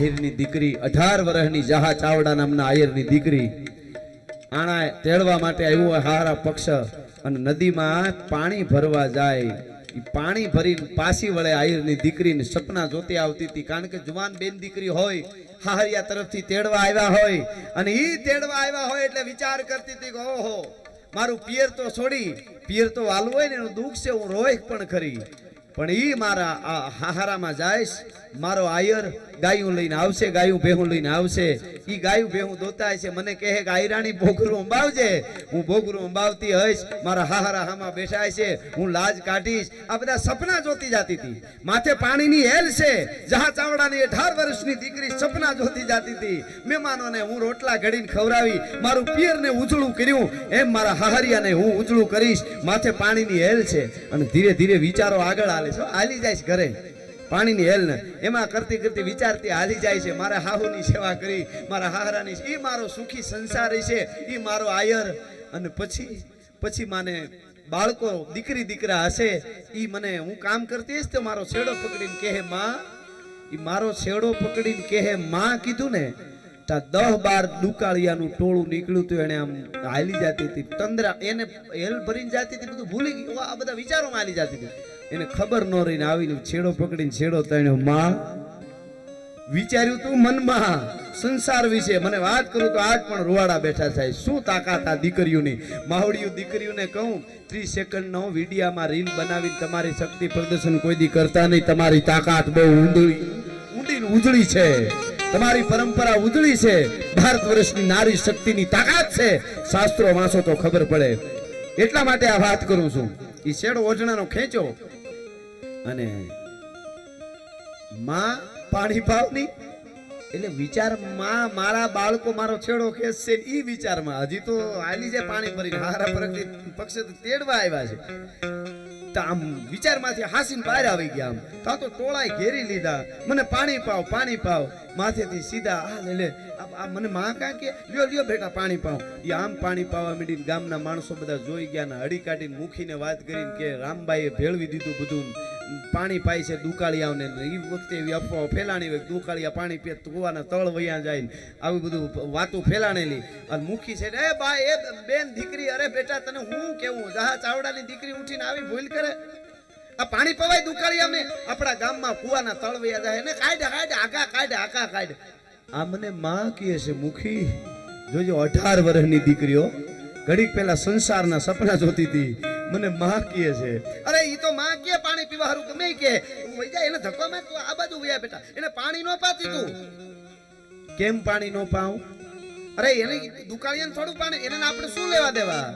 આહિરની દીકરી 18 વર્ષની જહા ચાવડા નામના આયરની દીકરી આણા તેડવા માટે આવ્યો હારા પક્ષ અને નદીમાં પાણી ભરવા જાય ઈ પાણી ભરીને પાછી વળે આયરની દીકરીને સપના જોતી આવતી હતી કારણ કે જુવાન બેન દીકરી હોય હાહરિયા તરફથી તેડવા આવ્યા હોય અને ઈ તેડવા આવ્યા હોય એટલે વિચાર કરતી હતી કે ઓહો મારું પિયર તો છોડી પિયર તો વાલું હોય ને એનું દુઃખ છે હું રોય પણ ખરી પણ ઈ મારા હાહારામાં જાયશ મારો આયર ગાયું લઈને આવશે ગાયું ભેહું લઈને આવશે ઈ ગાયું ભેહું દોતાય છે મને કહે કે આયરાણી બોગરું અંબાવજે હું બોગરું અંબાવતી હઈશ મારા હાહારા હામાં બેઠાય છે હું લાજ કાઢીશ આ બધા સપના જોતી જાતી હતી માથે પાણીની હેલ છે જહા ચાવડાની 18 વર્ષની દીકરી સપના જોતી જાતી હતી મહેમાનોને હું રોટલા ઘડીને ખવરાવી મારું પિયરને ઉજળું કર્યું એમ મારા હાહરિયાને હું ઉજળું કરીશ માથે પાણીની હેલ છે અને ધીરે ધીરે વિચારો આગળ હાલે છે હાલી જાય ઘરે પાણીની હેલ ને એમાં કરતી કરતી વિચારતી હાલી જાય છે મારા હાહુની સેવા કરી મારા હાહરાની ઈ મારો સુખી સંસાર છે ઈ મારો આયર અને પછી માને બાળકો દીકરી દીકરા હશે ઈ મને હું કામ કરતી હશે તો મારો છેડો પકડીને કહે માં ઈ મારો છેડો પકડીને કહે માં કીધું ને તા 10-12 દુકાળિયાનું ટોળું નીકળ્યું તો એને આમ હાલી જતી હતી તંદ્રા એને હેલ ભરીને જતી હતી બધું ભૂલી ગઈ આ બધા વિચારોમાં હાલી જતી હતી એને ખબર ન રહીને આવીને છેડો પકડીને છેડો તણ્યો માં વિચાર્યું તું મનમાં સંસાર વિશે મને વાત કરું તો આજ પણ રૂવાડા બેઠા થાય શું તાકાત આ દીકરીઓની માવડિયું દીકરીઓને કહું 30 સેકન્ડનો વિડિયામાં રીલ બનાવીને તમારી શક્તિ પ્રદર્શન કોઈ દી કરતા નહીં તમારી તાકાત બહુ ઊંડી ઉજળી છે તમારી પરંપરા ઉજળી છે ભારત વર્ષની નારી શક્તિની તાકાત છે શાસ્ત્રો વાંચો તો ખબર પડે એટલા માટે આ વાત કરું છું ઈ શેડો ઓઢણાનો ખેંચો અને માં પાણી પાવની એટલે વિચાર માં મારા બાળકો મારો છેડો ખેંચશે ઈ વિચારમાં હજી તો હાલી જાય પાણી ભરીને હારા પક્ષે તેડવા આવ્યા છે તો આમ વિચારમાંથી હાસીને બહાર આવી ગયા આમ તો ટોળાએ ઘેરી લીધા મને પાણી પાવ માથેથી સીધા આ લે આ મને માં કા કે લ્યો બેટા પાણી પાવ એ આમ પાણી પાવા માંડીને ગામના માણસો બધા જોઈ ગયા ને હડી કાઢીને મુખીને વાત કરીને કે રામબાઈએ ભેળવી દીધું બધું પાણી પાય છે દુકાળિયાઓને એ વખતે એવી અફવાઓ ફેલાણી હોય દુકાળિયા પાણી પીએ કુવાના તળ વયા જાય આવી બધું વાતું ફેલાણેલી અને મુખી છે એ ભાઈ એ બેન દીકરી અરે બેટા તને હું કેવું જહા ચાવડાની દીકરી ઉઠીને આવી ભૂલ કરે આ પાણી પવાય દુકાળિયાને આપણા ગામમાં કુવાના તળ વયા જાય ને કાઢ આ મને માં કહે છે મુખી જોજો 18 વર્ષની દીકરીઓ ઘડીક પહેલા સંસારના સપના જોતી હતી મને માં કહે છે અરે ઈ તો માં કે પાણી પીવા હારું ગમે કે વઈ જાય એને ધક્કો માર તું આ બાજુ વયા બેટા એને પાણી નો પાતી તું કેમ પાણી નો પાઉં અરે એને દુકાળિયાને થોડું પાણી એને આપણે શું લેવા દેવા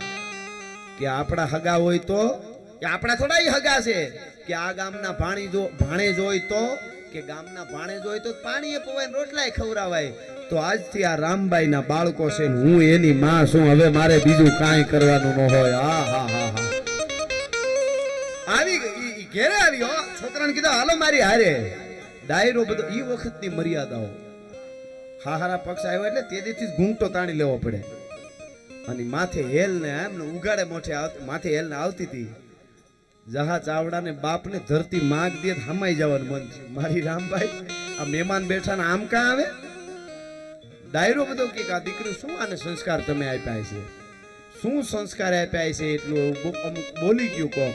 કે આપણા હગા હોય તો કે આપણા થોડા હગા છે કે આ ગામના ભાણે જોઈ તો કે ગામના ભાણે જોઈ તો પાણીએ પવાય રોટલાય ખવરાવાય તો આજથી આ રામબાઈ ના બાળકો છે હું એની માં છું હવે મારે બીજું કાંઈ કરવાનું ન હોય હા આવી ઘેરે આવી છોકરાને કીધું હાલો મારી હારે ડાયરો બધો ઈ વખતની મર્યાદાઓ હાહારા પક્ષ આવ્યો એટલે તે દીથી ઘૂંટો તાણી લેવો પડે અને માથે હેલ ને એમ ને ઉગાડે માથે હેલ ને આવતી હતી જહા ચાવડા ને બાપ ને ધરતી માગ દે હમાઈ જવાનું મન છે મારી રામભાઈ આ મહેમાન બેઠા ને આમ કાં આવે ડાયરો બધો કે આ દીકરી શું આને સંસ્કાર તમે આપ્યા છે શું સંસ્કાર આપ્યા છે એટલું અમુક બોલી ગયું કહો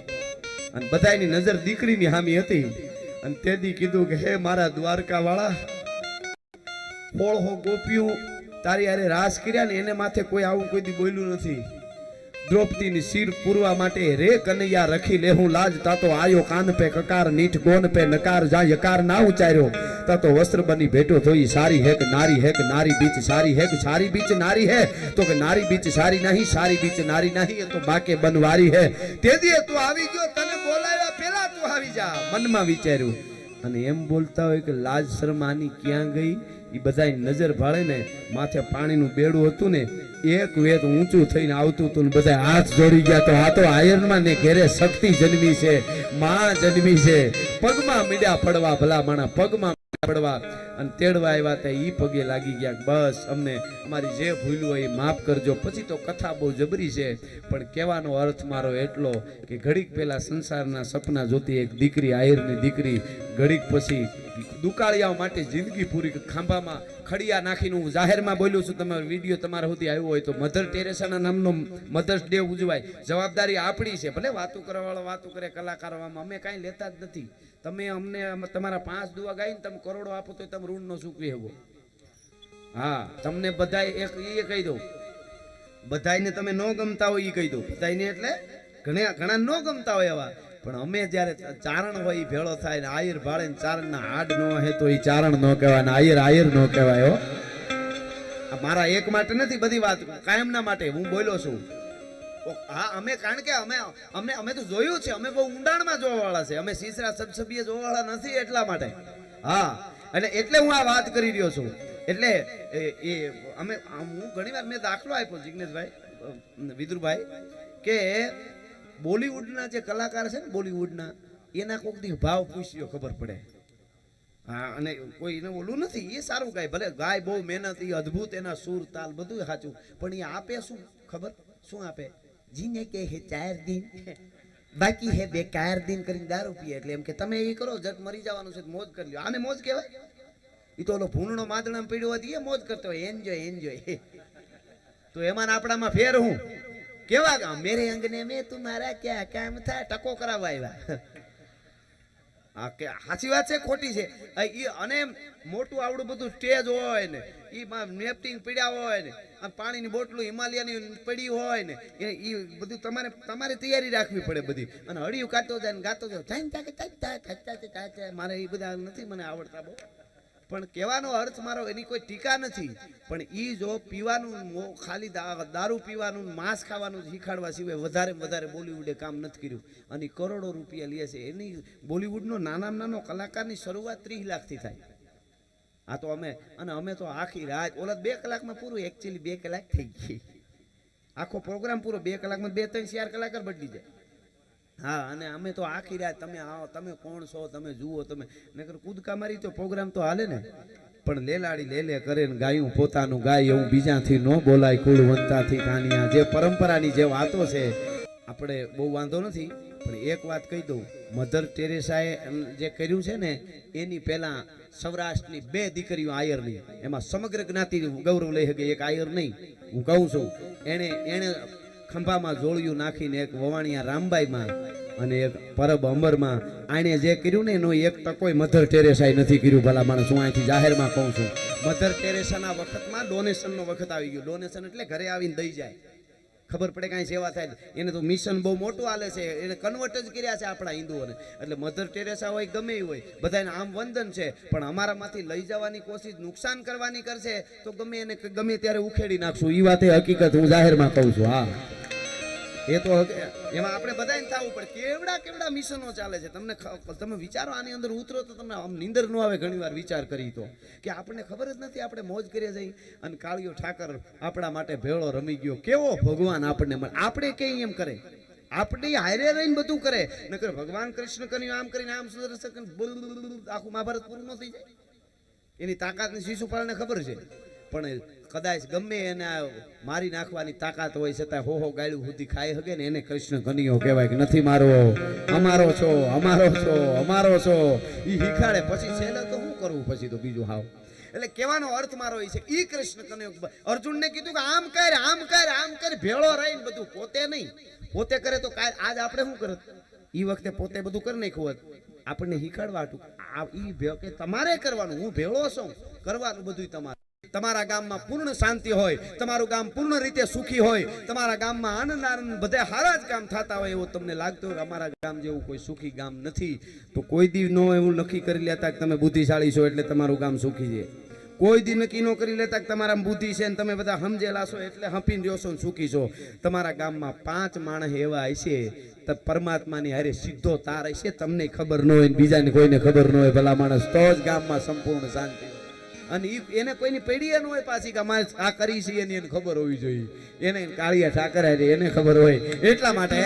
અને બધાની નજર દીકરીની હામી હતી અને તેથી કીધું કે હે મારા દ્વારકા વાળા પોળહો ગોપીઓ તારી હારે રાસ કર્યા ને એને માથે કોઈ આવું કોઈ દી બોલ્યું નથી દ્રૌપદીની શિર પૂરવા માટે રે કનૈયા રખી લેહું લાજ તાતો આયો કાન પે કકાર નીઠ ગોન પે નકાર જા યકાર ના ઉચાર્યો તાતો વસ્ત્ર બની ભેટો થોઈ સારી હે કે નારી બીચ સારી હે કે સારી બીચ નારી હે તો કે નારી બીચ સારી નહીં સારી બીચ નારી નહીં એ તો બાકે બનવારી હે તેદી તું આવી ગયો તને બોલાવ્યા પેલા તું આવી જા મનમાં વિચાર્યું અને એમ બોલતા હોય કે લાજ શરમાની ક્યાં ગઈ એ બધાય નજર ભાળે ને માથે પાણીનું બેડું હતું ને એક વેત ઊંચું થઈને આવતું હતું ને બધા હાથ જોડી ગયા તો આ તો આયરમાં ને ઘેરે શક્તિ જન્મી છે માં જન્મી છે પગમાં મીડા પડવા ભલા માણા પગમાં પડવા અને તેડવા આવ્યા હતા ઈ પગે લાગી ગયા બસ અમને અમારી જે ભૂલ હોય એ માફ કરજો પછી તો કથા બહુ જબરી છે પણ કહેવાનો અર્થ મારો એટલો કે ઘડીક પહેલા સંસારના સપના જોતી એક દીકરી આયરની દીકરી ઘડીક પછી દુકાળિયાઓ માટે જિંદગી પૂરી ખાંભામાં ખડિયા નાખીને હું જાહેરમાં બોલ્યું છું. તમારો વિડીયો તમારા સુધી આવ્યો હોય તો મધર ટેરેસાના નામનો મધર્સ ડે ઉજવાય. જવાબદારી આપણી છે. ભલે વાતો કરવાવાળા વાતો કરે, કલાકારોમાં અમે કાંઈ લેતા જ નથી. તમે અમને તમારા 5 દુઆ ગાઈને તમે કરોડો આપો તો તમે ઋણ નો ચૂકવી શકો. હા, તમને બધાય એક એ કહી દઉં, બધાયને તમે ન ગમતા હોય એ કહી દઉં. બધાયને એટલે ઘણા ન ગમતા હોય એવા, પણ અમે જ્યારે ચારણ હોય એ ભેળો થાય ને આયર ભાળે ને ચારણના હાડ ન હે તો એ ચારણ ન કહેવાય ને આયર ન કહેવાય. હો, મારા એક માટે નથી બધી વાત, કાયમના માટે હું બોલ્યો છું. હા, અમે કારણ કે અમે તો જોયું છે, અમે બહુ ઊંડાણમાં જોવાવાળા છે. અમે સીસરા સબસબીએ જોવાવાળા નથી એટલા માટે. હા, એટલે હું આ વાત કરી રહ્યો છું. એટલે એ અમે હું ઘણીવાર મેં દાખલો આપ્યો જિગ્નેશભાઈ, વિદુરભાઈ, કે બોલિવૂડના જે કલાકાર છે ને બોલિવૂડના, એના કોઈક દી ભાવ પૂછ્યો ખબર પડે. હા, અને કોઈ એને ઓલું નથી, એ સારું ગાય, ભલે ગાય બહુ મહેનત, એ અદ્ભુત, એના સુર તાલ બધું સાચું, પણ એ આપે શું ખબર? શું આપે? જીને કે હે 4 દિન બાકી હે બેકાર દિન કરીને દારૂ પીએ. એટલે એમ કે તમે એ કરો, જટ મરી જવાનું છે, મોજ કરી લ્યો. આને મોજ કહેવાય? એ તો ઓલો ભૂણનો માદણામાં પીડ્યો હતી એ મોજ કરતો હોય, એન્જોય. તો એમાં આપણામાં ફેર હું કેવા ગામ મેરે અંગને મેં તુમારા ક્યાં કામ થાય ટકો કરાવવા આવ્યા. હા, કે સાચી વાત છે ખોટી છે? અને મોટું આવડું બધું સ્ટેજ હોય ને, એમાં નેપટિંગ પીડ્યા હોય ને, પાણીની બોટલું હિમાલયની પડી હોય ને, એ બધું તમારે તૈયારી રાખવી પડે બધી. અને હળિયું કાઢતો જાય ને ગાતો જાય. મારે એ બધા નથી મને આવડતા બહુ, પણ કહેવાનો અર્થ મારો એની કોઈ ટીકા નથી. પણ એ જો પીવાનું ખાલી દારૂ પીવાનું માંસ ખાવાનું શીખાડવા સિવાય વધારે બોલિવૂડે કામ નથી કર્યું. અને કરોડો રૂપિયા લે છે. એની બોલિવૂડનો નાનામાં નાનો કલાકારની શરૂઆત 30 લાખથી થાય. આ તો અમે તો આખી રાત ઓલા 2 કલાકમાં પૂરું, એકચ્યુઅલી 2 કલાક થઈ ગઈ. આખો પ્રોગ્રામ પૂરો 2 કલાકમાં 2, 3, 4 કલાકાર બદલી જાય. હા, અને અમે તો આખી રાત તમે આવો, તમે કોણ છો, તમે જુઓ, તમે નકર કૂદકા મારી તો પ્રોગ્રામ તો હાલે ને. પણ લેલાડી લે કરે ને ગાયું પોતાનું ગાય, એવું બીજાથી ન બોલાય. કુળવંતાથી કાનિયા, જે પરંપરાની જે વાતો છે આપણે બહુ વાંધો નથી. પણ એક વાત કહી દઉં, મધર ટેરેસાએ જે કર્યું છે ને, એની પહેલા સૌરાષ્ટ્રની 2 દીકરીઓ આયરની, એમાં સમગ્ર જ્ઞાતિ ગૌરવ લઈ શકે, એક આયર નહીં. હું કહું છું, એને ખંભામાં જોડિયું નાખીને એક વવાણિયા રામબાઈમાં અને એક પરબ અમરમાં આણે જે કર્યું ને એનો 1% મધર ટેરેસાએ નથી કર્યું. ભલા માણસ, હું અહીંથી જાહેરમાં કહું છું, મધર ટેરેસાના વખતમાં ડોનેશનનો વખત આવી ગયો. ડોનેશન એટલે ઘરે આવીને દઈ જાય, ખબર પડે કાંઈ સેવા થાય. એને તો મિશન બહુ મોટું હાલે છે, એને કન્વર્ટ જ કર્યા છે આપણા હિન્દુઓને. એટલે મધર ટેરેસા હોય ગમે એ હોય, બધાને આમ વંદન છે. પણ અમારામાંથી લઈ જવાની કોશિશ, નુકસાન કરવાની કરશે તો ગમે ત્યારે ઉખેડી નાખશું. એ વાત હકીકત હું જાહેરમાં કહું છું. હા, એ તો એમાં આપણે બધાને થવું પડે. કેવડા મિશનો ચાલે છે, તમે વિચારો, આની અંદર ઉતરો તો તમને આમ નીંદર ન આવે. ઘણીવાર વિચાર કરી તો કે આપણને ખબર જ નથી, આપણે મોજ કરીએ જઈ. અને કાળિયો ઠાકર આપણા માટે ભેળો રમી ગયો. કેવો ભગવાન આપણને મળે, આપણે કઈ એમ કરે, આપણે હારે રહીને બધું કરે. નકર ભગવાન કૃષ્ણ કર્યું આમ કરીને આમ સુદર્શન આખું મહાભારત પૂરું ન થઈ જાય. એની તાકાતની શિશુપાલને ખબર છે. પણ કદાચ ગમે એને મારી નાખવાની તાકાત હોય છતાં હો ગાળ્યું સુધી ખાઈ શકે ને, એને કૃષ્ણ કનૈયો કહેવાય. કે નથી મારો, અમારો છો. એ શીખાડે. પછી છેલ્લે તો શું કરવું પછી તો બીજું હાવ. એટલે કહેવાનો અર્થ મારો એ છે, ઈ કૃષ્ણ કનૈયો અર્જુનને કીધું કે આમ કર ભેળો રહીને બધું. પોતે નહીં, પોતે કરે તો કાલ આજ આપણે શું કરત? એ વખતે પોતે બધું કરી નાખ્યું હોત. આપણને શીખાડવા કે તમારે કરવાનું, હું ભેળો છું, કરવાનું બધું તમારે. તમારા ગામમાં પૂર્ણ શાંતિ હોય, તમારું ગામ પૂર્ણ રીતે સુખી હોય, તમારા ગામમાં આનંદ બધા સારા જ કામ થતા હોય એવું તમને લાગતું હોય. અમારા ગામ જેવું કોઈ સુખી ગામ નથી. તો કોઈ દી નો એવું નક્કી કરી લેતા કે તમે બુદ્ધિશાળી છો એટલે તમારું ગામ સુખી છે. કોઈ દી નક્કી ન કરી લેતા કે તમારા બુદ્ધિ છે ને તમે બધા સમજેલા છો એટલે હંપીને રહ્યો છો ને સુખી છો. તમારા ગામમાં 5 માણસ એવા હશે, પરમાત્માની હારે સીધો તાર હશે, તમને ખબર ન હોય, બીજાને કોઈને ખબર ન હોય, ભલા માણસ, તો જ ગામમાં સંપૂર્ણ શાંતિ. અને એને કોઈની પેઢી ન હોય પાછી કે અમારે આ કરી છે, એને ખબર હોવી જોઈએ. એને કાળિયા ઠાકર એને ખબર હોય. એટલા માટે